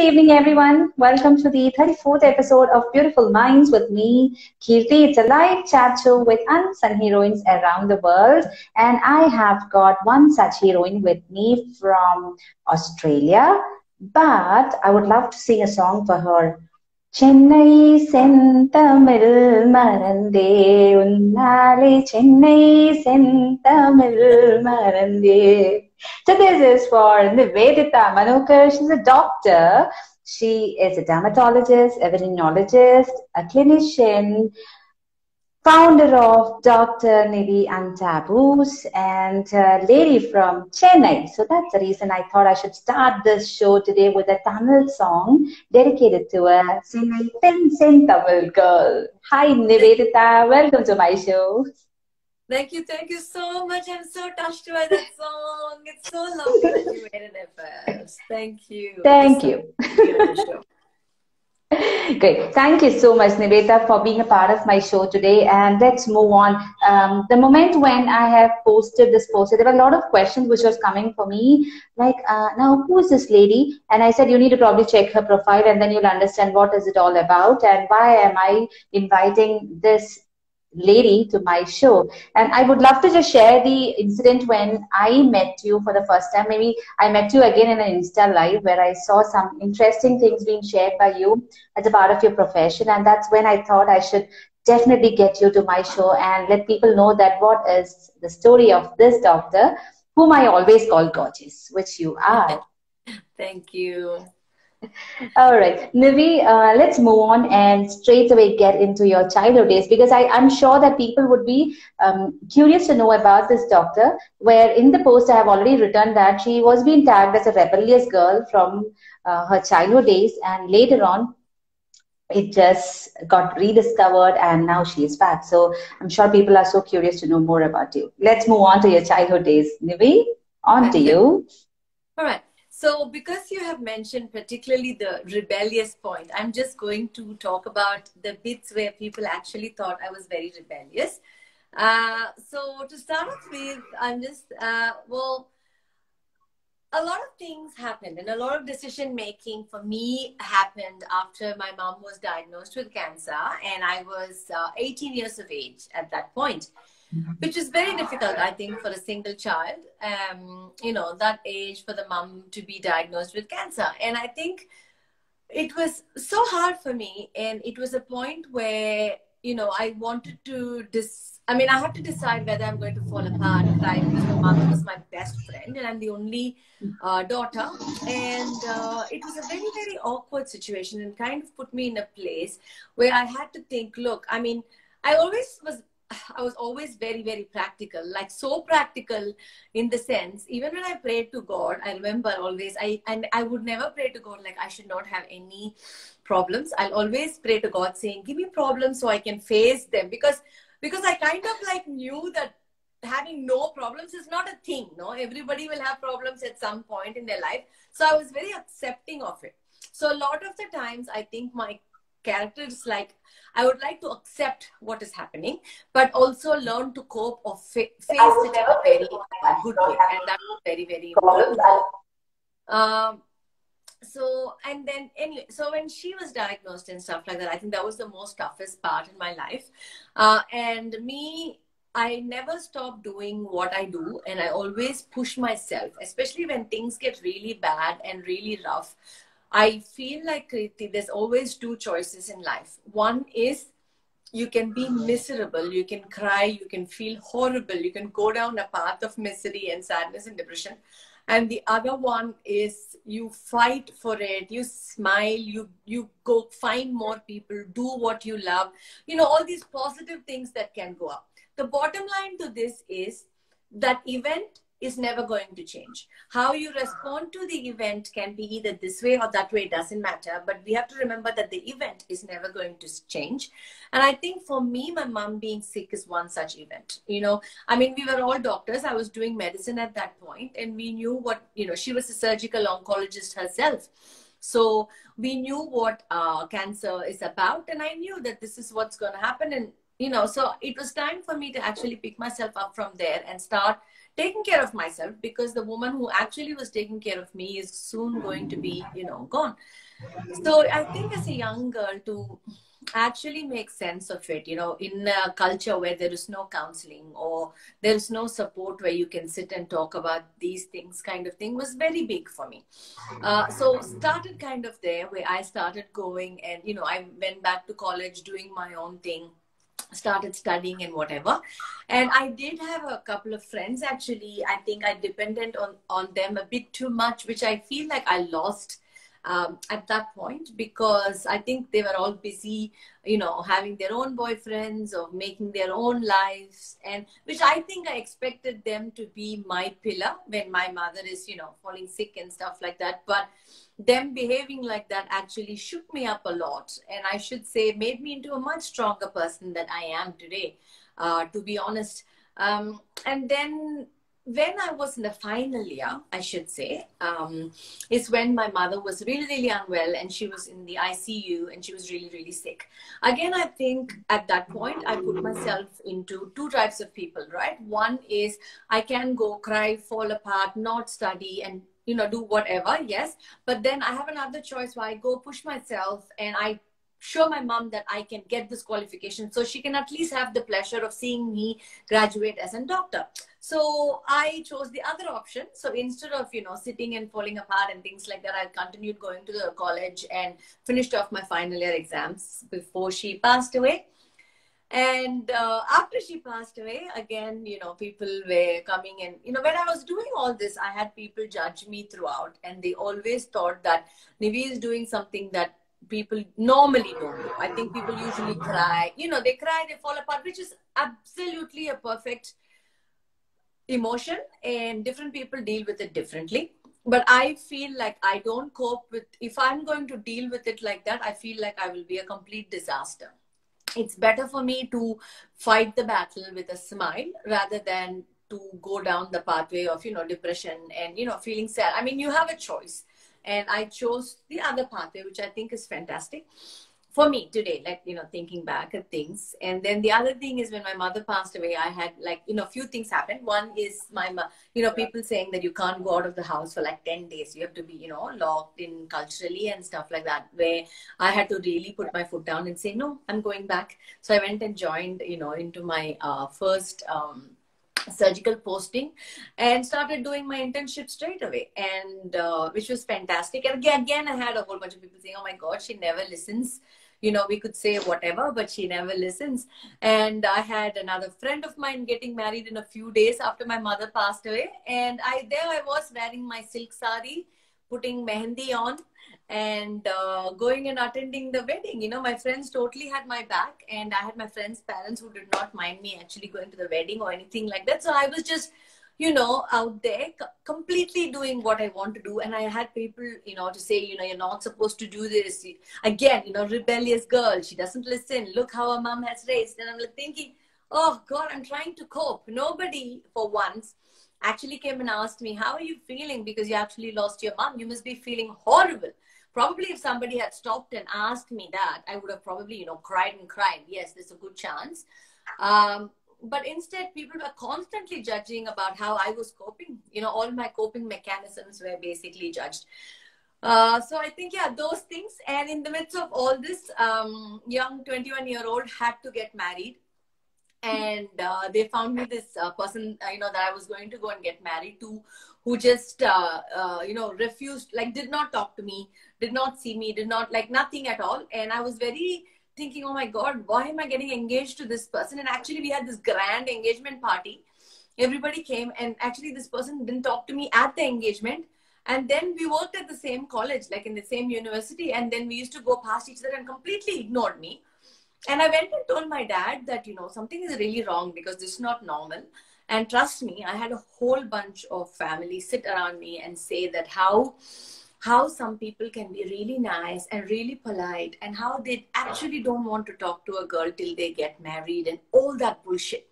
evening, everyone. Welcome to the 34th episode of Beautiful Minds with me, Kirthi. It's a live chat show with unsung heroines around the world. And I have got one such heroine with me from Australia. But I would love to sing a song for her. Chennai செந்தமிழ் மறந்தே உன்னாலே சென்னை செந்தமிழ் மறந்தே. So this is for Niveditha Manokaran. She's a doctor. She is a dermatologist, a veterinologist, a clinician, founder of Dr Niveditha Untaboos, and a lady from Chennai. So that's the reason I thought I should start this show today with a Tamil song dedicated to a Chennai Ten Tamil girl. Hi Niveditha, welcome to my show. Thank you so much. I'm so touched by that song. It's so lovely that you made an effort. Thank you. Thank you. Great. Thank you so much, Niveditha, for being a part of my show today. And let's move on. The moment when I have posted this post, there were a lot of questions which was coming for me. Like, now, who is this lady? And I said, you need to probably check her profile and then you'll understand what is it all about and why am I inviting this lady to my show. And I would love to just share the incident when I met you for the first time. Maybe I met you again in an Insta live where I saw some interesting things being shared by you as a part of your profession, and that's when I thought I should definitely get you to my show and let people know that what is the story of this doctor whom I always call gorgeous, which you are. Thank you. All right, Nivi, let's move on and straight away get into your childhood days, because I'm sure that people would be curious to know about this doctor, where in the post I have already written that she was being tagged as a rebellious girl from her childhood days, and later on it just got rediscovered and now she is back. So I'm sure people are so curious to know more about you. Let's move on to your childhood days. Nivi, on to you. All right. So because you have mentioned particularly the rebellious point, I'm just going to talk about the bits where people actually thought I was very rebellious. So to start off with, I'm just, well, a lot of things happened and a lot of decision making for me happened after my mom was diagnosed with cancer and I was 18 years of age at that point. Which is very difficult, I think, for a single child, you know, that age for the mom to be diagnosed with cancer. And I think it was so hard for me. And it was a point where, you know, I wanted to, I had to decide whether I'm going to fall apart, cry, because my mother was my best friend and I'm the only daughter. And it was a very, very awkward situation and kind of put me in a place where I had to think, look, I mean, I was always very, very practical, like so practical in the sense, even when I prayed to God, I remember always, I would never pray to God like I should not have any problems. I'll always pray to God saying, give me problems so I can face them. Because I kind of like knew that having no problems is not a thing. No, everybody will have problems at some point in their life. So I was very accepting of it. So a lot of the times, I think my character is like, I would like to accept what is happening, but also learn to cope or face it in a very good way. And that was very, very important. So, and then anyway, so when she was diagnosed and stuff like that, I think that was the most toughest part in my life. And me, I never stop doing what I do. And I always push myself, especially when things get really bad and really rough. I feel like, Kirthi, there's always two choices in life. One is you can be miserable, you can cry, you can feel horrible, you can go down a path of misery and sadness and depression. And the other one is you fight for it, you smile, you go find more people, do what you love. You know, all these positive things that can go up. The bottom line to this is that event is never going to change. How you respond to the event can be either this way or that way, it doesn't matter. But we have to remember that the event is never going to change. And I think for me, my mom being sick is one such event. You know, I mean, we were all doctors. I was doing medicine at that point and we knew what, you know, she was a surgical oncologist herself. So we knew what cancer is about. And I knew that this is what's going to happen. And, you know, so it was time for me to actually pick myself up from there and start taking care of myself, because the woman who actually was taking care of me is soon going to be, you know, gone. So I think as a young girl to actually make sense of it, in a culture where there is no counseling or there is no support where you can sit and talk about these things kind of thing was very big for me. So started kind of there where I started going and, I went back to college doing my own thing, started studying and whatever. And I did have a couple of friends. Actually, I think I depended on them a bit too much, which I feel like I lost at that point, because I think they were all busy, having their own boyfriends or making their own lives, and which I think I expected them to be my pillar when my mother is, falling sick and stuff like that. But them behaving like that actually shook me up a lot, and I should say made me into a much stronger person than I am today, to be honest. And then when I was in the final year, I should say, is when my mother was really, really unwell and she was in the ICU and she was really, really sick. Again, I think at that point, I put myself into two types of people, right? One is I can go cry, fall apart, not study, and do whatever, yes. But then I have another choice where I go push myself and I show my mom that I can get this qualification so she can at least have the pleasure of seeing me graduate as a doctor. So I chose the other option. So instead of, sitting and falling apart and things like that, I continued going to the college and finished off my final year exams before she passed away. And after she passed away, again, people were coming and, when I was doing all this, I had people judge me throughout. And they always thought that Nivi is doing something that people normally don't do. I think people usually cry, they cry, they fall apart, which is absolutely a perfect emotion, and different people deal with it differently. But I feel like I don't cope with, if I'm going to deal with it like that, I feel like I will be a complete disaster. It's better for me to fight the battle with a smile rather than to go down the pathway of, depression and, feeling sad. I mean, you have a choice. And I chose the other pathway, which I think is fantastic for me today, like, thinking back at things. And then the other thing is when my mother passed away, I had like, a few things happened. One is people saying that you can't go out of the house for like 10 days. You have to be, locked in culturally and stuff like that, where I had to really put my foot down and say, no, I'm going back. So I went and joined, into my first, surgical posting and started doing my internship straight away, and which was fantastic. And again I had a whole bunch of people saying, oh my god, she never listens, we could say whatever, but she never listens. And I had another friend of mine getting married in a few days after my mother passed away, and I was wearing my silk sari, putting mehendi on, and going and attending the wedding. My friends totally had my back, and I had my friends' parents who did not mind me actually going to the wedding or anything like that. So I was just, out there completely doing what I want to do. And I had people, to say, you're not supposed to do this. Again, rebellious girl, she doesn't listen. Look how her mom has raised. And I'm like thinking, oh God, I'm trying to cope. Nobody for once actually came and asked me, how are you feeling because you actually lost your mom? You must be feeling horrible. Probably if somebody had stopped and asked me that, I would have probably, cried and cried. Yes, there's a good chance. But instead, people were constantly judging about how I was coping. All my coping mechanisms were basically judged. So I think, yeah, those things. And in the midst of all this, young 21-year-old had to get married. And they found me this person, that I was going to go and get married to, who just, refused, like did not talk to me, did not see me, did not like nothing at all. And I was very thinking, oh my God, why am I getting engaged to this person? And actually we had this grand engagement party. Everybody came, and actually this person didn't talk to me at the engagement. And then we worked at the same college, like in the same university. And then we used to go past each other and completely ignored me. And I went and told my dad that, something is really wrong because this is not normal. And trust me, I had a whole bunch of family sit around me and say that how some people can be really nice and really polite, and how they actually don't want to talk to a girl till they get married and all that bullshit.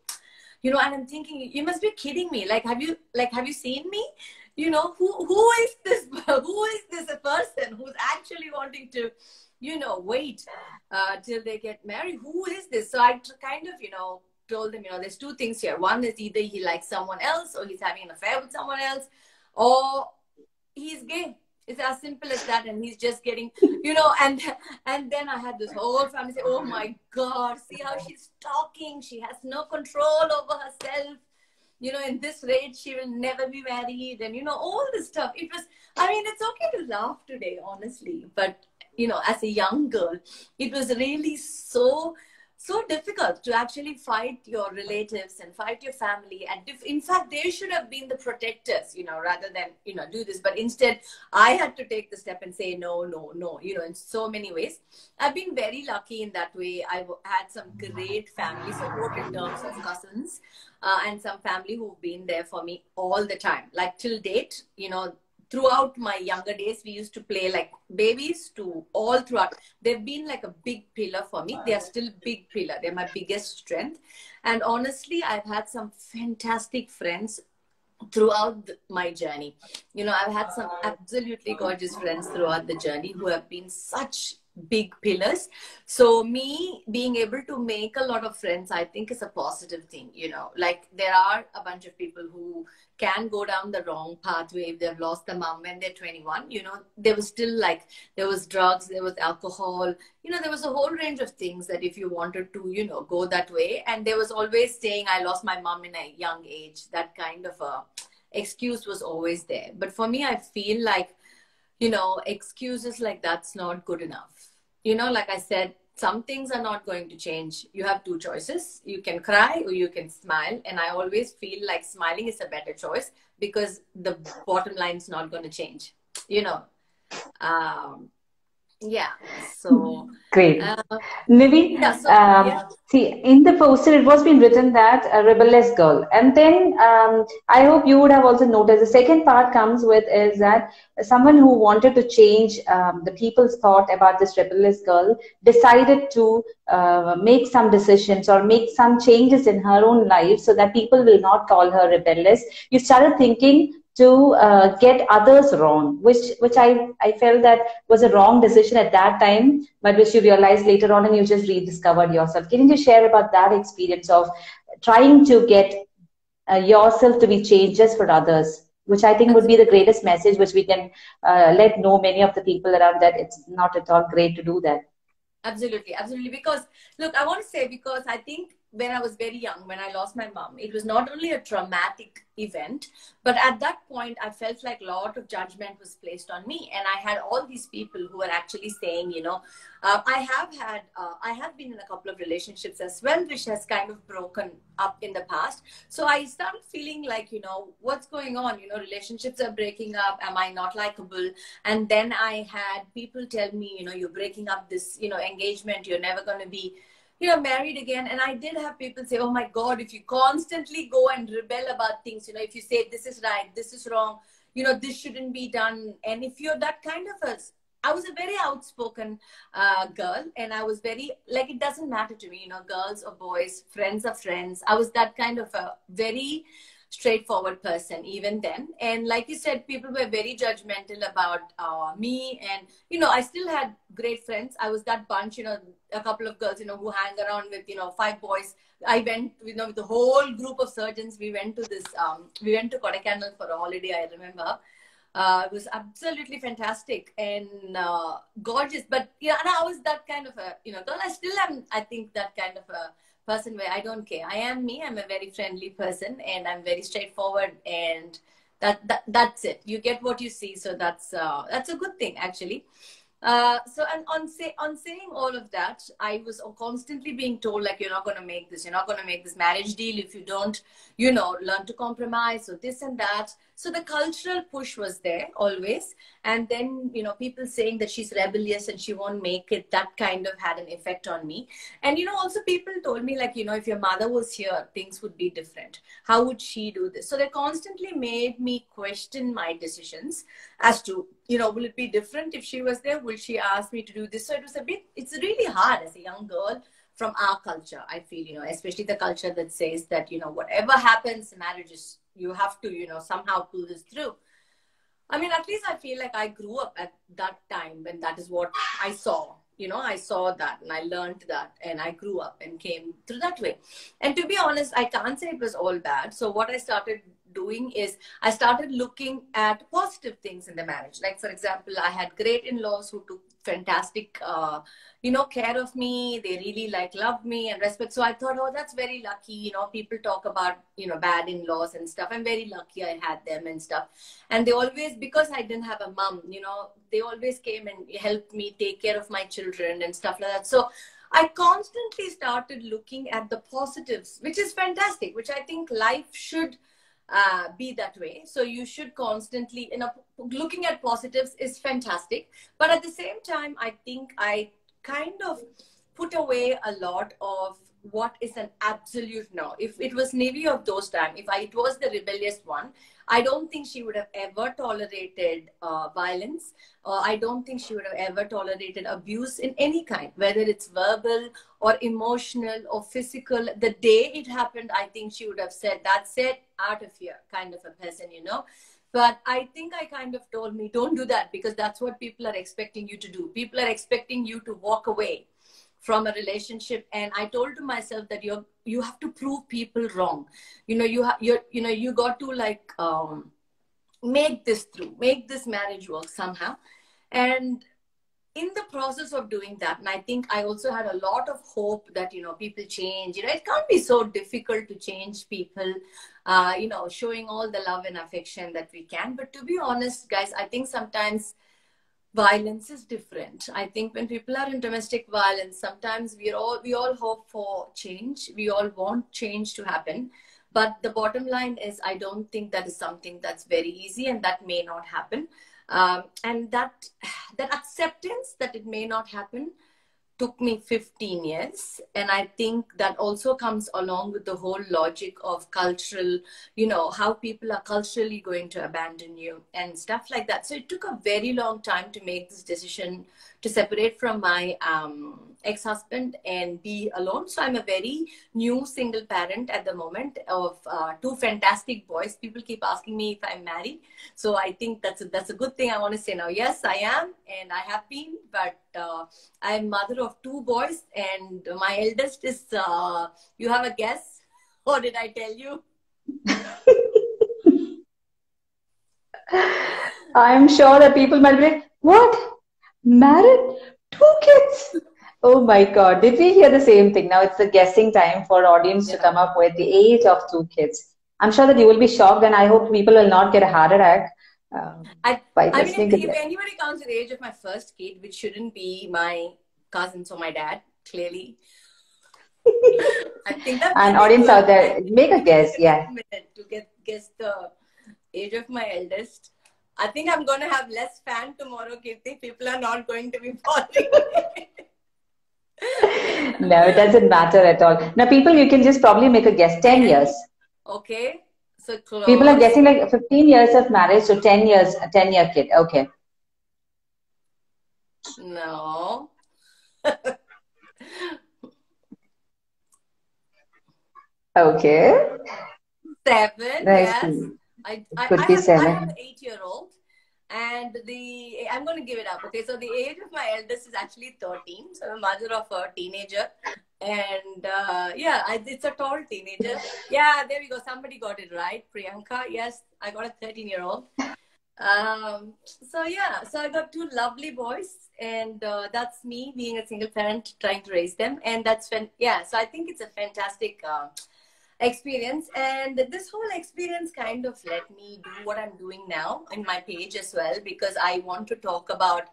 And I'm thinking, you must be kidding me. Like, have you seen me? Who is this person who's actually wanting to, wait till they get married? Who is this? So I kind of, told them, there's two things here. One is either he likes someone else, or he's having an affair with someone else, or he's gay. It's as simple as that. And he's just getting, and then I had this whole family say, oh my God, see how she's talking. She has no control over herself. In this rate, she will never be married. And, all this stuff. It was, it's okay to laugh today, honestly. But, as a young girl, it was really so difficult to actually fight your relatives and fight your family. And in fact, they should have been the protectors, rather than, do this. But instead, I had to take the step and say, no, no, no, in so many ways. I've been very lucky in that way. I've had some great family support in terms of cousins and some family who've been there for me all the time. Like till date, throughout my younger days, we used to play like babies to all throughout. They've been like a big pillar for me. They are still big pillar. They're my biggest strength. And honestly, I've had some fantastic friends throughout my journey. I've had some absolutely gorgeous friends throughout the journey who have been such big pillars. So me being able to make a lot of friends, I think is a positive thing. Like there are a bunch of people who can go down the wrong pathway if they've lost their mom when they're 21. There was still like, there was drugs, there was alcohol, there was a whole range of things that if you wanted to, go that way. And there was always saying, I lost my mom in a young age. That kind of a excuse was always there. But for me, I feel like, excuses like that's not good enough. Like I said, some things are not going to change. You have two choices. You can cry or you can smile. And I always feel like smiling is a better choice because the bottom line is not going to change, yeah. So great. Nivi, see, in the poster, it was been written that a rebellious girl. And then I hope you would have also noticed the second part comes with is that someone who wanted to change the people's thought about this rebellious girl decided to make some decisions or make some changes in her own life so that people will not call her rebellious. You started thinking to get others wrong, which I felt that was a wrong decision at that time, but which you realized later on and you just rediscovered yourself. Can you just share about that experience of trying to get yourself to be changes for others, which I think would be the greatest message, which we can let know many of the people around that it's not at all great to do that. Absolutely, absolutely. Because look, I want to say, because I think when I was very young, when I lost my mom, it was not only a traumatic event, but at that point, I felt like a lot of judgment was placed on me. And I had all these people who were actually saying, I have been in a couple of relationships as well, which has kind of broken up in the past. So I started feeling like, what's going on? Relationships are breaking up. Am I not likable? And then I had people tell me, you're breaking up this, engagement. You're never going to be married again. And I did have people say, oh my God, if you constantly go and rebel about things, if you say this is right, this is wrong, this shouldn't be done. And if you're that kind of I was a very outspoken girl, and I was very, like, it doesn't matter to me, girls or boys, friends are friends. I was that kind of a very straightforward person even then. And like you said, people were very judgmental about me. And, I still had great friends. I was that bunch, a couple of girls, who hang around with, 5 boys. I went, with the whole group of surgeons. We went to we went to Kodaikanal for a holiday, I remember. It was absolutely fantastic and gorgeous. But, and I was that kind of a, girl. I still am, I think, that kind of a person where I don't care. I am me. I'm a very friendly person and I'm very straightforward, and that's it. You get what you see. So that's a good thing, actually. So, and on saying all of that, I was constantly being told, like, you're not going to make this marriage deal if you don't, learn to compromise, or this and that. So the cultural push was there always. And then, people saying that she's rebellious and she won't make it, that kind of had an effect on me. And, also people told me, like, if your mother was here, things would be different. How would she do this? So they constantly made me question my decisions as to, will it be different if she was there? Will she ask me to do this? So it's really hard as a young girl from our culture, I feel, especially the culture that says that, whatever happens, marriage is, you have to, somehow pull this through. I mean, at least I feel like I grew up at that time when that is what I saw. I saw that and I learned that and I grew up and came through that way. And to be honest, I can't say it was all bad. So what I started doing is I started looking at positive things in the marriage. Like, for example, I had great in-laws who took fantastic, care of me. They really loved me and respect. So I thought, oh, that's very lucky. People talk about, bad in-laws and stuff. I'm very lucky I had them and stuff. And they always, because I didn't have a mom, they always came and helped me take care of my children and stuff like that. So I constantly started looking at the positives, which is fantastic, which I think life should be that way. So you should constantly, looking at positives is fantastic. But at the same time, I think I kind of put away a lot of what is an absolute no. If it was Navy of those times, it was the rebellious one, I don't think she would have ever tolerated violence. I don't think she would have ever tolerated abuse in any kind, whether it's verbal or emotional or physical. The day it happened, I think she would have said, that's it, out of here, kind of a person, But I think I kind of told me, don't do that, because that's what people are expecting you to do. People are expecting you to walk away from a relationship. And I told to myself that you have to prove people wrong. You got to make this marriage work somehow. And in the process of doing that, and I think I also had a lot of hope that, people change. It can't be so difficult to change people, showing all the love and affection that we can. But to be honest, guys, I think sometimes violence is different. I think when people are in domestic violence, sometimes we all hope for change. We all want change to happen. But the bottom line is, I don't think that is something that's very easy, and that may not happen. And that acceptance that it may not happen took me 15 years. And I think that also comes along with the whole logic of cultural, how people are culturally going to abandon you and stuff like that. So it took a very long time to make this decision to separate from my ex-husband and be alone. So I'm a very new single parent at the moment of two fantastic boys. People keep asking me if I'm married. So I think that's a good thing. I want to say now, yes, I am, and I have been, but I'm mother of two boys, and my eldest is, you have a guess? Or did I tell you? I'm sure that people might be like, what? Married? Two kids? Oh my God. Did we hear the same thing? Now it's the guessing time for audience to come up with the age of two kids. I'm sure that you will be shocked, and I hope people will not get a heart attack by listening to if this. anybody counts the age of my first kid, which shouldn't be my cousins or my dad, clearly. I think that's an audience out there, make a guess. Yeah. To guess the age of my eldest. I think I'm going to have less fan tomorrow, Kirti. People are not going to be following me. No, it doesn't matter at all. Now, people, you can just probably make a guess. 10 years. Okay. So close. People are guessing like 15 years of marriage, so 10 years, a 10-year kid. Okay. No. Okay. 7. Yes. I have an 8-year-old, and I'm going to give it up. Okay, so the age of my eldest is actually 13. So I'm a mother of a teenager, and it's a tall teenager. Yeah, there we go. Somebody got it right, Priyanka. Yes, I got a 13-year-old. So I got two lovely boys, and that's me being a single parent trying to raise them, and so I think it's a fantastic experience. And this whole experience kind of let me do what I'm doing now in my page as well, because I want to talk about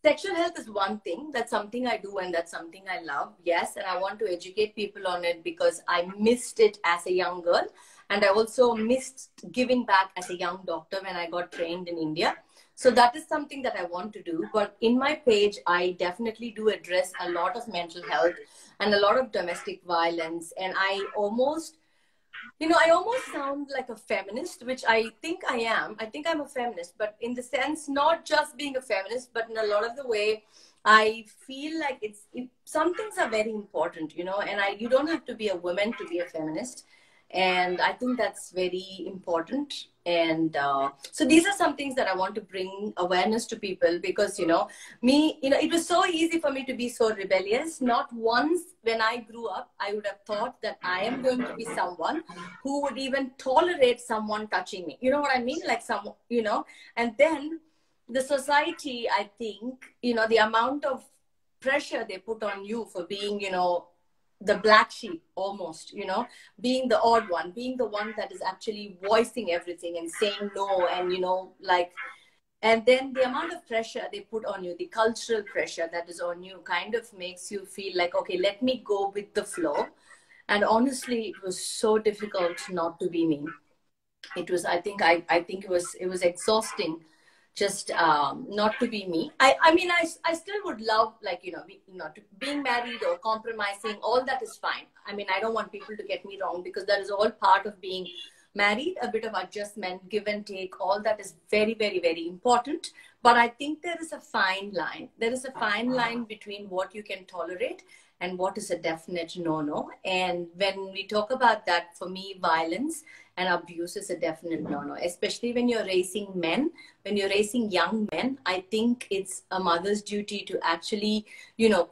sexual health is one thing. That's something I do, and that's something I love. Yes. And I want to educate people on it because I missed it as a young girl. And I also missed giving back as a young doctor when I got trained in India. So that is something that I want to do. But in my page, I definitely do address a lot of mental health and a lot of domestic violence. And I almost sound like a feminist, which I think I am. I think I'm a feminist, but in the sense, not just being a feminist, but in a lot of the way, I feel like some things are very important, and you don't have to be a woman to be a feminist. And I think that's very important. And so these are some things that I want to bring awareness to people, because, me, it was so easy for me to be so rebellious. Not once when I grew up, I would have thought that I am going to be someone who would even tolerate someone touching me. You know what I mean? Like and then the society, I think, the amount of pressure they put on you for being, the black sheep almost, being the odd one, being the one that is actually voicing everything and saying no, and, and then the amount of pressure they put on you, the cultural pressure that is on you, kind of makes you feel like, okay, let me go with the flow. And honestly, it was so difficult not to be me. It was, I think it was exhausting, just not to be me. I mean, I still would love, like, being married or compromising, all that is fine. I mean, I don't want people to get me wrong, because that is all part of being married, a bit of adjustment, give and take, all that is very, very, very important. But I think there is a fine line. There is a fine line between what you can tolerate and what is a definite no-no. And when we talk about that, for me, violence and abuse is a definite no-no, especially when you're raising men, when you're raising young men. I think it's a mother's duty to actually,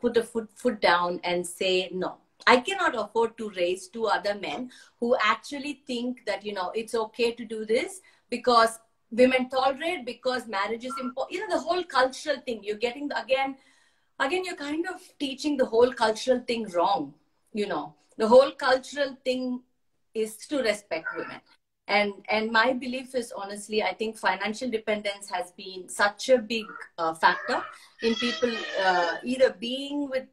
put a foot down and say, no, I cannot afford to raise two other men who actually think that, it's okay to do this because women tolerate, because marriage is important. The whole cultural thing, you're getting, again, you're kind of teaching the whole cultural thing wrong. The whole cultural thing is to respect women. And my belief is, honestly, I think financial dependence has been such a big factor in people either being with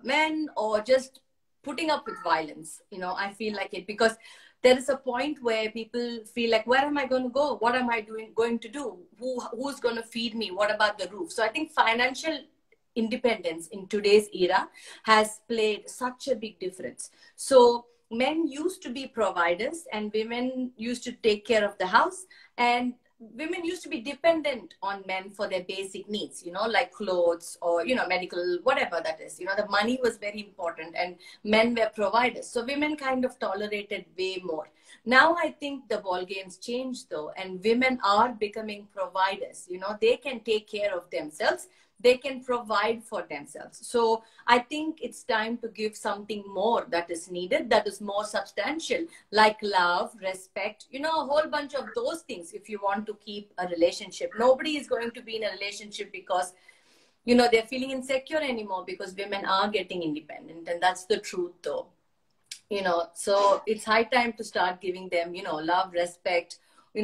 men or just putting up with violence. I feel like it, because there is a point where people feel like, where am I going to go? What am I going to do? Who's going to feed me? What about the roof? So I think financial independence in today's era has played such a big difference. So men used to be providers and women used to take care of the house, and women used to be dependent on men for their basic needs, like clothes or, medical, whatever that is. The money was very important and men were providers. So women kind of tolerated way more. Now I think the ball game's changed though, and women are becoming providers. They can take care of themselves. They can provide for themselves. So I think it's time to give something more that is needed, that is more substantial, like love, respect, a whole bunch of those things if you want to keep a relationship. Nobody is going to be in a relationship because, they're feeling insecure anymore, because women are getting independent. And that's the truth though. So it's high time to start giving them, love, respect,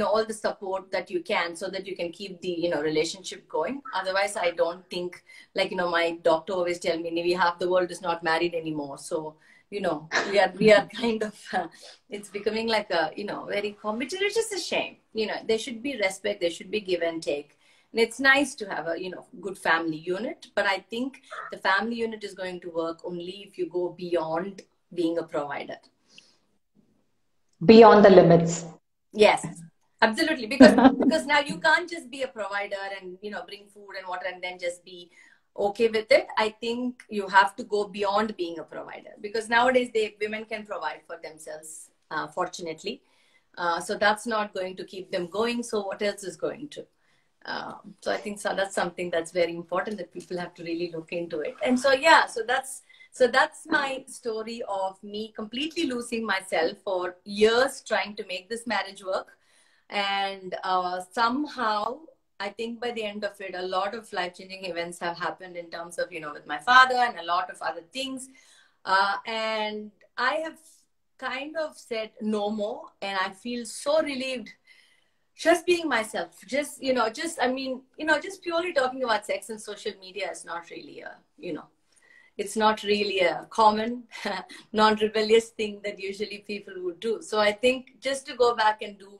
all the support that you can, so that you can keep the, relationship going. Otherwise, I don't think, like, my doctor always tell me, maybe half the world is not married anymore. So, we are kind of, it's becoming like a, very competitive, which is a shame. There should be respect, there should be give and take. And it's nice to have a, good family unit. But I think the family unit is going to work only if you go beyond being a provider. Beyond the limits. Yes. Absolutely, because now you can't just be a provider and bring food and water and then just be okay with it. I think you have to go beyond being a provider, because nowadays women can provide for themselves, fortunately. So that's not going to keep them going. So what else is going to? So I think that's something that's very important, that people have to really look into it. And so that's my story of me completely losing myself for years trying to make this marriage work. And somehow, I think by the end of it, a lot of life-changing events have happened in terms of, with my father and a lot of other things. And I have kind of said no more. And I feel so relieved just being myself. Just purely talking about sex and social media is not really it's not really a common, non-rebellious thing that usually people would do. So I think just to go back and do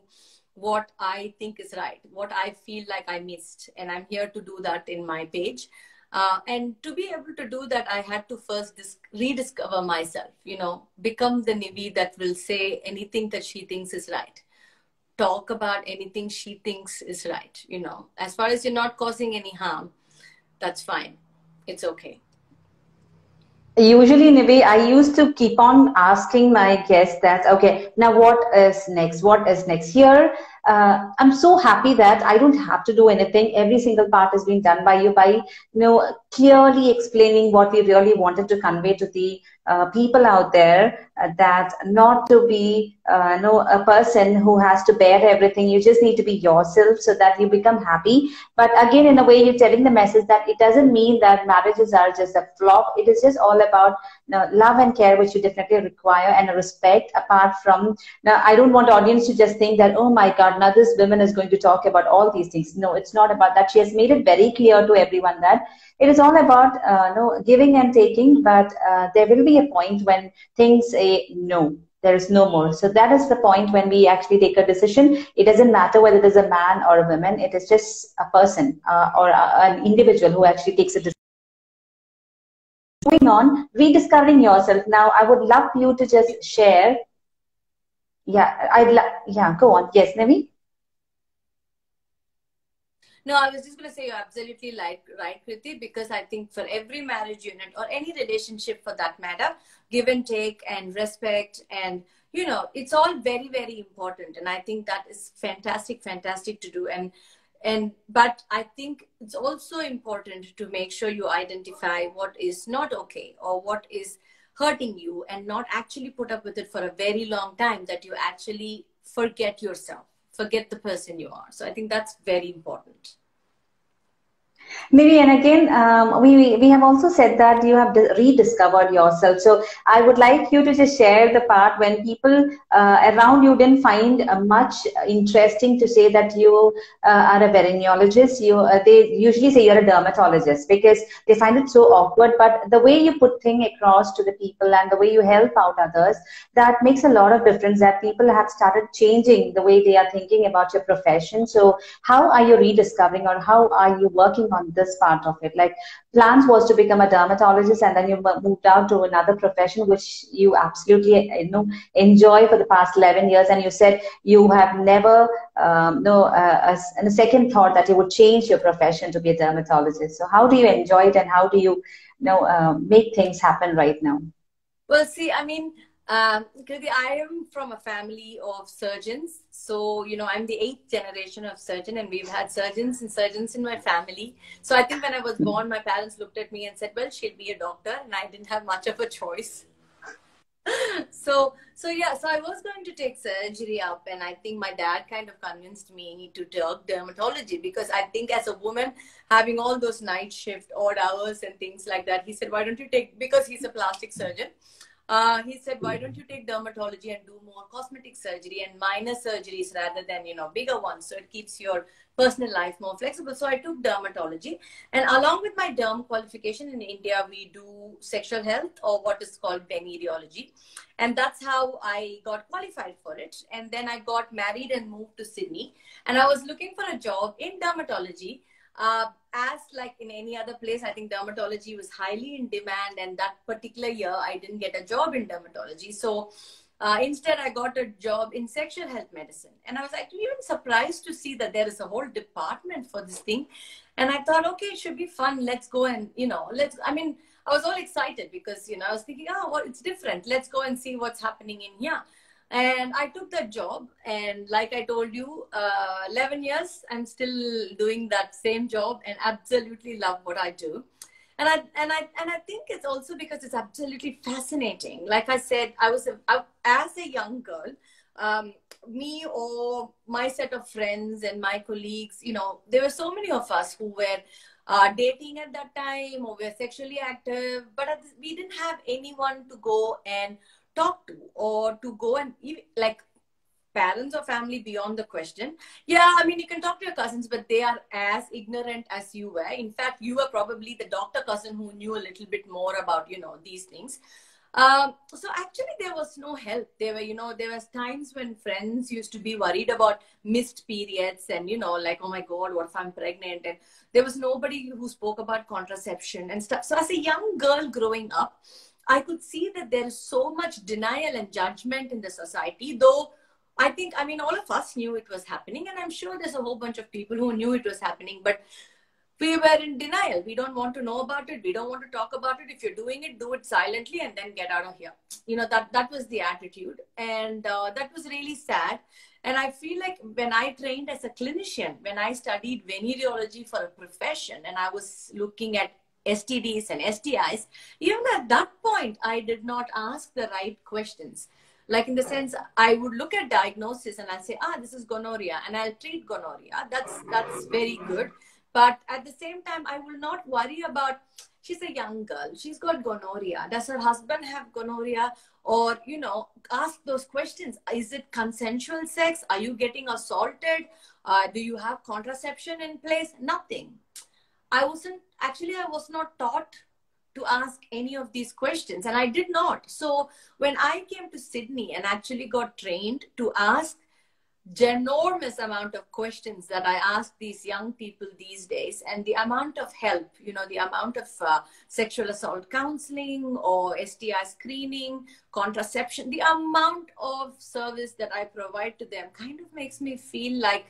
what I think is right, what I feel like I missed. And I'm here to do that in my page. And to be able to do that, I had to first rediscover myself, become the Nivi that will say anything that she thinks is right. Talk about anything she thinks is right. As far as you're not causing any harm, that's fine. It's okay. Usually, Nivi, I used to keep on asking my guests that, okay, now what is next? What is next? Here, I'm so happy that I don't have to do anything. Every single part is being done by you, by clearly explaining what we really wanted to convey to the people out there. That not to be a person who has to bear everything. You just need to be yourself so that you become happy. But again, in a way, you're telling the message that it doesn't mean that marriages are just a flop. It is just all about love and care, which you definitely require, and respect. Apart from, now, I don't want audience to just think that, oh my God, now this woman is going to talk about all these things. No, it's not about that. She has made it very clear to everyone that it is all about giving and taking, but there will be a point when things say no. There is no more. So that is the point when we actually take a decision. It doesn't matter whether it is a man or a woman. It is just a person or an individual who actually takes a decision. Moving on, rediscovering yourself. Now, I would love you to just share. Yeah, yeah, go on. Yes, Navi? No, I was just going to say you're absolutely right, Kirthi, because I think for every marriage unit or any relationship for that matter, give and take and respect and, it's all very, very important. And I think that is fantastic, fantastic to do. But I think it's also important to make sure you identify what is not okay or what is hurting you and not actually put up with it for a very long time, that you actually forget yourself, forget the person you are. So I think that's very important. Maybe, and again, we have also said that you have rediscovered yourself. So I would like you to just share the part when people around you didn't find much interesting to say that you are a venereologist. They usually say you're a dermatologist because they find it so awkward. But the way you put things across to the people and the way you help out others, that makes a lot of difference. That people have started changing the way they are thinking about your profession. So how are you rediscovering, or how are you working on this part of it? Like, plans was to become a dermatologist, and then you moved out to another profession which you absolutely enjoy for the past 11 years, and you said you have never a second thought that you would change your profession to be a dermatologist. So how do you enjoy it, and how do you make things happen right now? Well, see, I mean, Kirthi, I am from a family of surgeons. So, I'm the 8th generation of surgeon, and we've had surgeons in my family. So I think when I was born, my parents looked at me and said, well, she'll be a doctor, and I didn't have much of a choice. So I was going to take surgery up, and I think my dad kind of convinced me to take dermatology, because I think as a woman having all those night shift, odd hours and things like that, he said, why don't you take, because he's a plastic surgeon, he said, why don't you take dermatology and do more cosmetic surgery and minor surgeries rather than, bigger ones. So it keeps your personal life more flexible. So I took dermatology, and along with my derm qualification in India, we do sexual health, or what is called venereology. And that's how I got qualified for it. And then I got married and moved to Sydney, and I was looking for a job in dermatology. As like in any other place, I think dermatology was highly in demand, and that particular year I didn't get a job in dermatology. So instead I got a job in sexual health medicine, and I was actually even surprised to see that there is a whole department for this thing. And I thought, okay, it should be fun. Let's go and, I was all excited because, I was thinking, oh, well, it's different. Let's go and see what's happening in here. And I took that job, and like I told you, 11 years, I'm still doing that same job and absolutely love what I do. And I think it's also because it's absolutely fascinating. Like I said, as a young girl, me or my set of friends and my colleagues, there were so many of us who were dating at that time, or were sexually active, but we didn't have anyone to go and talk to, or to go and like parents or family beyond the question. Yeah, I mean, you can talk to your cousins, but they are as ignorant as you were. In fact, you were probably the doctor cousin who knew a little bit more about, these things. So actually there was no help. There was times when friends used to be worried about missed periods and, like, oh my God, what if I'm pregnant? And there was nobody who spoke about contraception and stuff. So as a young girl growing up, I could see that there is so much denial and judgment in the society, though all of us knew it was happening, and I'm sure there's a whole bunch of people who knew it was happening. But we were in denial. We don't want to know about it. We don't want to talk about it. If you're doing it, do it silently and then get out of here. That was the attitude. And that was really sad. And I feel like when I trained as a clinician, when I studied venereology for a profession and I was looking at STDs and STIs, even at that point, I did not ask the right questions. Like in the sense, I would look at diagnosis and I'll say, this is gonorrhea, and I'll treat gonorrhea. That's very good. But at the same time, I will not worry about, she's a young girl, she's got gonorrhea. Does her husband have gonorrhea? Or, ask those questions. Is it consensual sex? Are you getting assaulted? Do you have contraception in place? Nothing. I was not taught to ask any of these questions, and I did not. So when I came to Sydney and actually got trained to ask ginormous amount of questions that I ask these young people these days, and the amount of help, the amount of sexual assault counseling or STI screening, contraception, the amount of service that I provide to them kind of makes me feel like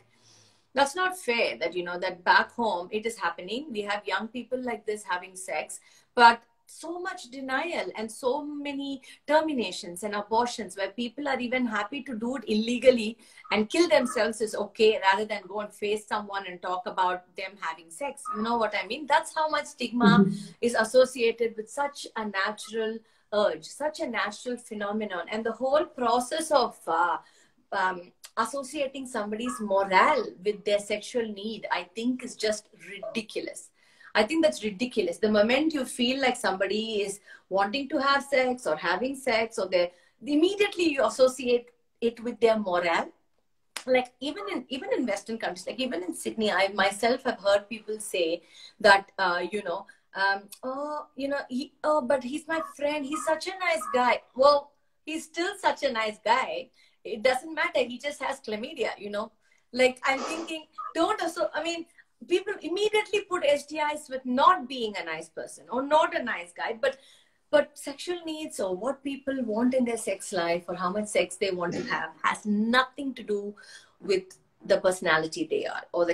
that's not fair, that, that back home it is happening. We have young people like this having sex, but so much denial and so many terminations and abortions where people are even happy to do it illegally and kill themselves is okay, rather than go and face someone and talk about them having sex. You know what I mean? That's how much stigma is associated with such a natural urge, such a natural phenomenon. And the whole process of associating somebody's morale with their sexual need, I think, is just ridiculous. I think that's ridiculous. The moment you feel like somebody is wanting to have sex or having sex, or immediately you associate it with their morale. Like even in Western countries, like even in Sydney, I myself have heard people say that, but he's my friend. He's such a nice guy. Well, he's still such a nice guy. It doesn't matter. He just has chlamydia, Like, I'm thinking, people immediately put STIs with not being a nice person or not a nice guy, but sexual needs or what people want in their sex life or how much sex they want to have has nothing to do with the personality they are or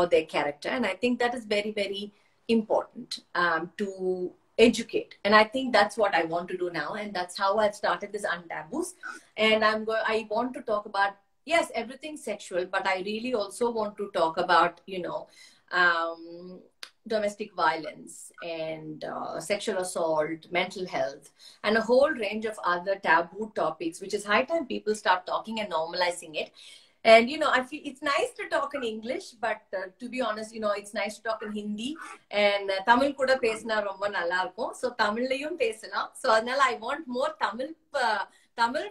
their character. And I think that is very, very important to educate. And I think that's what I want to do now. And that's how I've started this Untaboos. And I want to talk about, yes, everything sexual, but I really also want to talk about, domestic violence and sexual assault, mental health, and a whole range of other taboo topics, which is high time people start talking and normalizing it. And, I feel it's nice to talk in English, but to be honest, it's nice to talk in Hindi. And Tamil kuda pesna romba nalla irukum. So Tamillayum pesalam. So I want more Tamil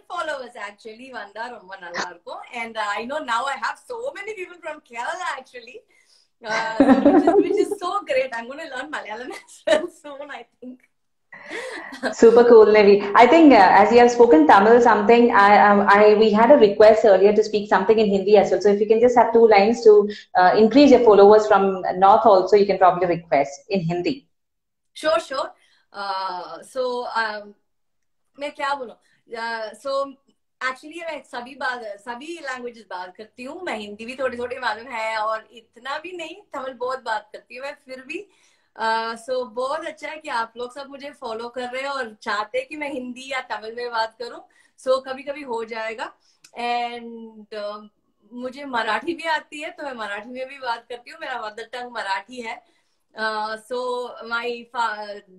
followers actually vanda romba nalla irukum. And I know now I have so many people from Kerala actually. Which is so great. I'm going to learn Malayalam as well soon, I think. Super cool, Nivi. I think as you have spoken Tamil something, we had a request earlier to speak something in Hindi as well. So if you can just have 2 lines to increase your followers from North also, you can probably request in Hindi. Sure. So, मैं क्या बोलूं? So actually मैं सभी languages बात करती हूँ. मैं हिंदी भी थोड़ी थोड़ी मालूम है और इतना भी नहीं. तमिल बहुत बात करती हूँ मैं फिर भी. सो बहुत अच्छा है कि आप लोग सब मुझे फॉलो कर रहे हैं और चाहते हैं कि मैं हिंदी या तमिल में बात करूं. सो कभी कभी हो जाएगा. एंड मुझे मराठी भी आती है, तो मैं मराठी में भी बात करती हूँ. मेरा मदर टंग मराठी है. So my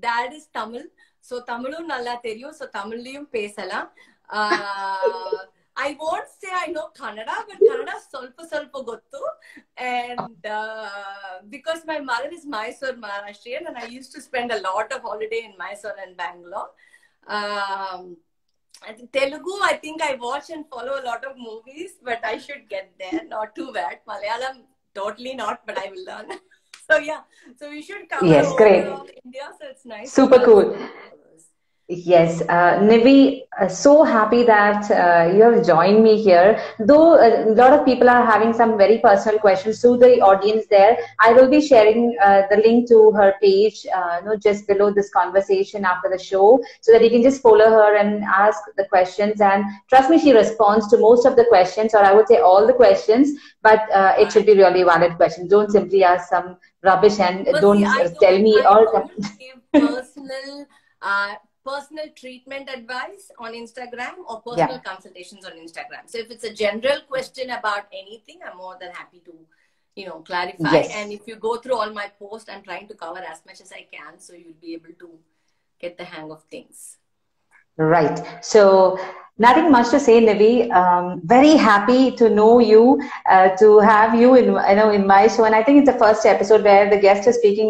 dad is Tamil. So तमिलू नल्ला तेरियो. सो तमिलैயும் பேசலாம். I won't say I know Kannada, but Kannada ಸ್ವಲ್ಪ ಗೊತ್ತು. And because my mother is Mysore Maharashtrian, and I used to spend a lot of holiday in Mysore and Bangalore. Telugu, I think I watch and follow a lot of movies, but I should get there. Not too bad. Malayalam, totally not, but I will learn. So yeah, so we should cover all India, so it's nice. Super cool. Yes, Nivi, so happy that you have joined me here. Though a lot of people are having some very personal questions to the audience there, I will be sharing the link to her page just below this conversation after the show, so that you can just follow her and ask the questions. And trust me, she responds to most of the questions, or I would say all the questions, but it should be really valid questions. Don't simply ask some rubbish and But see, don't tell me I all. don't give personal treatment advice on Instagram or personal Yeah. consultations on Instagram. So if it's a general question about anything, I'm more than happy to, clarify. And Yes. if you go through all my posts, I'm trying to cover as much as I can, so you'll be able to get the hang of things. Right. So nothing much to say, Nivi. Very happy to know you, to have you in, in my show. And I think it's the first episode where the guest is speaking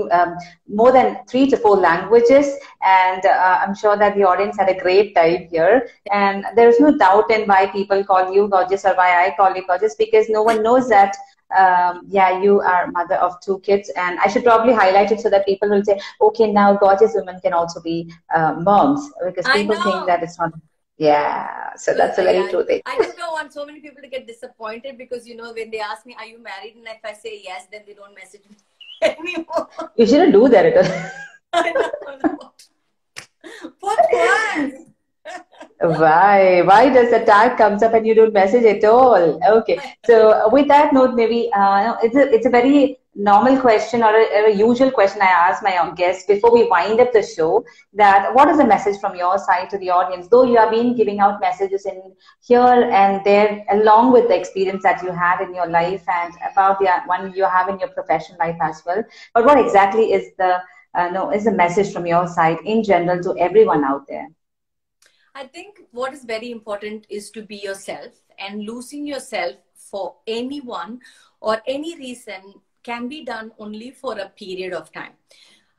more than 3 to 4 languages. And I'm sure that the audience had a great time here. And there's no doubt in why people call you gorgeous or why I call you gorgeous, because no one knows that yeah, you are mother of 2 kids, and I should probably highlight it so that people will say, okay, now gorgeous women can also be moms, because I people think know. that it's not. Yeah, so Well, that's a very yeah, true thing. I just don't want so many people to get disappointed because, when they ask me, are you married? And if I say yes, then they don't message me anymore. You shouldn't do that at all. I know. What? Why? Why does the tag comes up and you don't message at all? Okay, so with that note, maybe it's a very normal question, or a usual question I ask my guests before we wind up the show, that what is the message from your side to the audience? Though you have been giving out messages in here and there along with the experience that you had in your life and about the one you have in your professional life as well, but what exactly is the no is the message from your side in general to everyone out there? I think what is very important is to be yourself, and losing yourself for anyone or any reason can be done only for a period of time.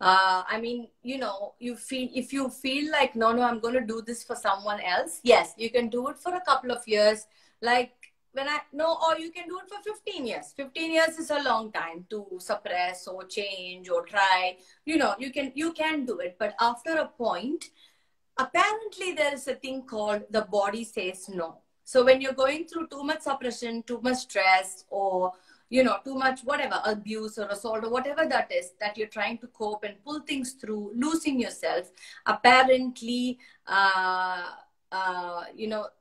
I mean, if you feel like, no, I'm going to do this for someone else. Yes, you can do it for a couple of years. Like or you can do it for 15 years. 15 years is a long time to suppress or change or try. You can do it. But after a point, apparently there is a thing called the body says no. So when you're going through too much suppression, too much stress, or too much whatever, abuse or assault or whatever that is, that you're trying to cope and pull things through, losing yourself, apparently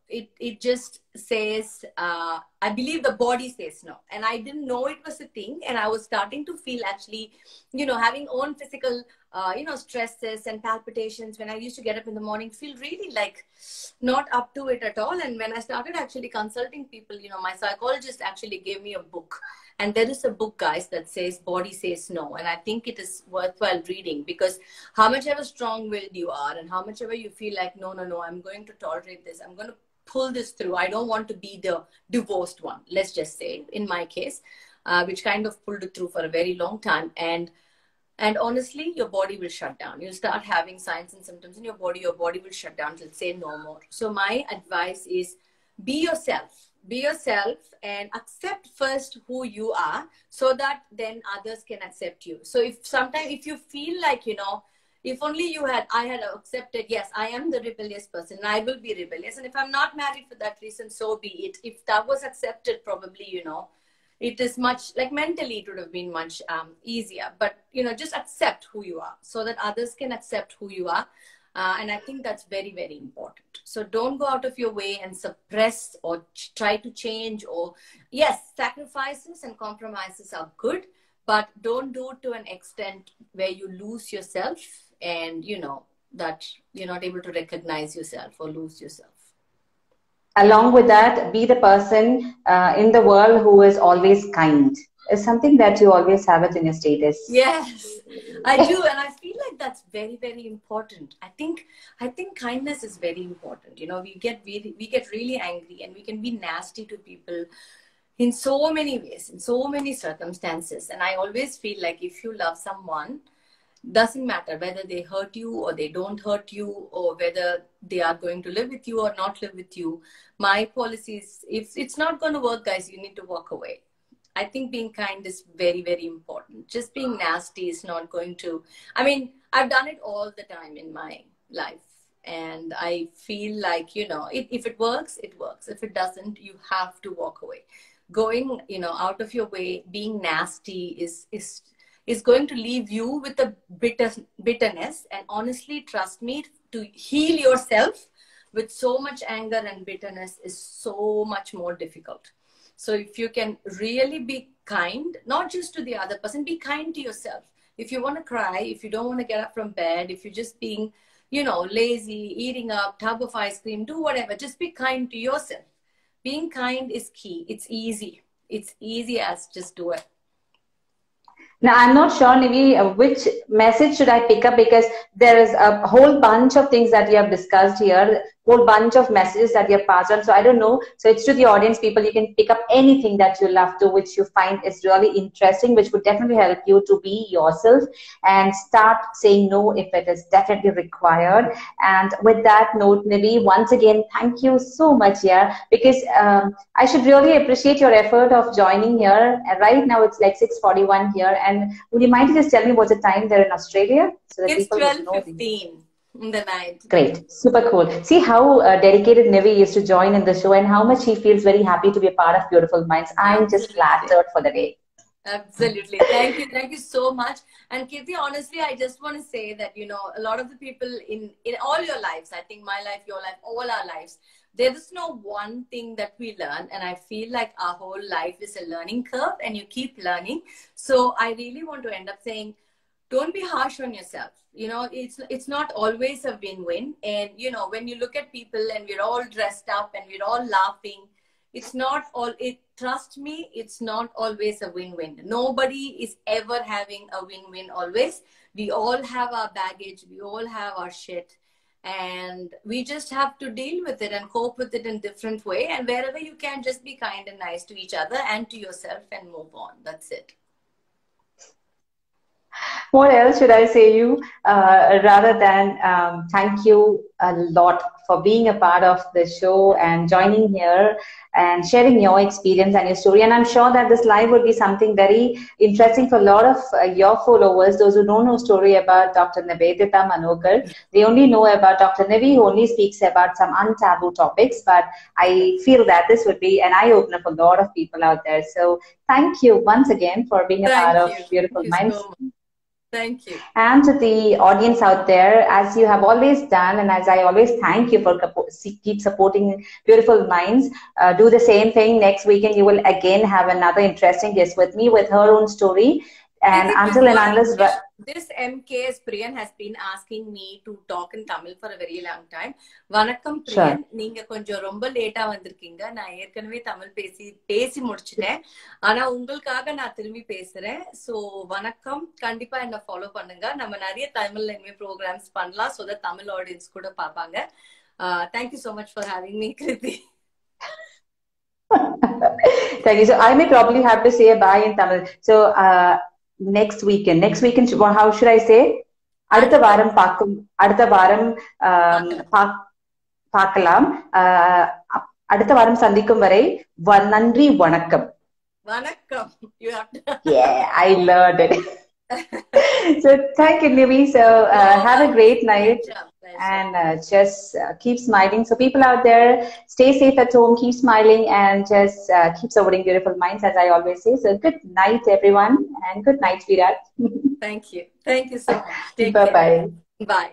it just says, I believe the body says no. And I didn't know it was a thing. And I was starting to feel actually, having own physical, stresses and palpitations when I used to get up in the morning, feel really like not up to it at all. And when I started actually consulting people, my psychologist actually gave me a book. And there is a book, guys, that says body says no. And I think it is worthwhile reading, because how much ever strong-willed you are and how much ever you feel like, no, I'm going to tolerate this. I'm going to pull this through. I don't want to be the divorced one, let's just say, in my case, which kind of pulled it through for a very long time. And honestly, your body will shut down. You'll start having signs and symptoms in your body will shut down. It'll say no more. So my advice is be yourself. Be yourself and accept first who you are, so that then others can accept you. So if you feel like, if only I had accepted, yes, I am the rebellious person, I will be rebellious. And if I'm not married for that reason, so be it. If that was accepted, probably, it is much, like mentally, it would have been much easier. But, just accept who you are so that others can accept who you are. And I think that's very, very important. So don't go out of your way and suppress or try to change, or yes, sacrifices and compromises are good, but don't do it to an extent where you lose yourself and, that you're not able to recognize yourself or lose yourself. Along with that, be the person in the world who is always kind. Is something that you always have it in your status. Yes, I do. And I feel like that's very, very important. I think kindness is very important. We get really angry and we can be nasty to people in so many ways, in so many circumstances. And I always feel like if you love someone, doesn't matter whether they hurt you or they don't hurt you, or whether they are going to live with you or not live with you. My policy is, if it's not going to work, guys, you need to walk away. I think being kind is very, very important. Just being nasty is not going to, I've done it all the time in my life. And I feel like, if it works, it works. If it doesn't, you have to walk away. Going, out of your way, being nasty is going to leave you with a bitterness. And honestly, trust me, to heal yourself with so much anger and bitterness is so much more difficult. So if you can really be kind, not just to the other person, be kind to yourself. If you want to cry, if you don't want to get up from bed, if you're just being, you know, lazy, eating up tub of ice cream, do whatever, just be kind to yourself. Being kind is key. It's easy. It's easy as just do it. Now, I'm not sure, Nivi, which message should I pick up, because there is a whole bunch of things that you have discussed here, whole bunch of messages that you have passed on. So I don't know. So it's to the audience, people, you can pick up anything that you love to, which you find is really interesting, which would definitely help you to be yourself and start saying no if it is definitely required. And with that note, Nivi, once again, thank you so much here, because I should really appreciate your effort of joining here. Right now it's like 6:41 here. And would you mind to just tell me what's the time there in Australia? So that It's people 12:15 in the night. Great. Super cool. See how dedicated Nivi is to join in the show, and how much he feels very happy to be a part of Beautiful Minds. I'm just flattered for the day. Absolutely. Thank you. Thank you so much. And Kirthi, honestly, I just want to say that, you know, a lot of the people in all your lives, I think my life, your life, all our lives, there is no one thing that we learn. And I feel like our whole life is a learning curve and you keep learning. So I really want to end up saying, don't be harsh on yourself. You know, it's not always a win-win. And, you know, when you look at people and we're all dressed up and we're all laughing, it's not all, trust me, it's not always a win-win. Nobody is ever having a win-win always. We all have our baggage. We all have our shit. And we just have to deal with it and cope with it in a different way. And wherever you can, just be kind and nice to each other and to yourself and move on. That's it. What else should I say you rather than thank you a lot for being a part of the show and joining here and sharing your experience and your story. And I'm sure that this live would be something very interesting for a lot of your followers, those who don't know story about Dr. Niveditha Manokaran. They only know about Dr. Nivi, who only speaks about some untaboo topics. But I feel that this would be an eye-opener for a lot of people out there. So thank you once again for being a part of Beautiful Minds. Thank you. And to the audience out there, as you have always done, and as I always thank you for keep supporting Beautiful Minds, do the same thing. Next weekend, you will again have another interesting guest with me with her own story. And until and unless... This MKS Priyan has been asking me to talk in Tamil for a very long time. Vanakkam Priyan, நீங்க கொஞ்சம் ரொம்ப லேட்டா வந்திருக்கீங்க. நான் ஏற்கனவே தமிழ் பேசி முடிச்சிட்டேன். ஆனா உங்களுக்காக நான் திரும்பி பேசுறேன். So வணக்கம், கண்டிப்பா என்ன ஃபாலோ பண்ணுங்க. நம்ம நிறைய தமிழ்ல இனிமே ப்ரோகிராம்ஸ் பண்ணலாம் so that தமிழ் ஆடியன்ஸ் கூட பாப்பாங்க. Thank you so much for having me, Kirthi. Thank you. So I may probably have to say a bye in Tamil. So next weekend, how should I say? அடுத்த வாரம் பார்க்கலாம். அடுத்த வாரம் சந்திக்கும் வரை நன்றி, வணக்கம். Vanakkam. You have to. Yeah, I learned it. So thank you, Nivi. So have a great night. And just keep smiling. So people out there, stay safe at home, keep smiling, and just keep supporting Beautiful Minds, as I always say. So good night, everyone, and good night, Virat. Thank you. Thank you so much. Bye-bye. Bye.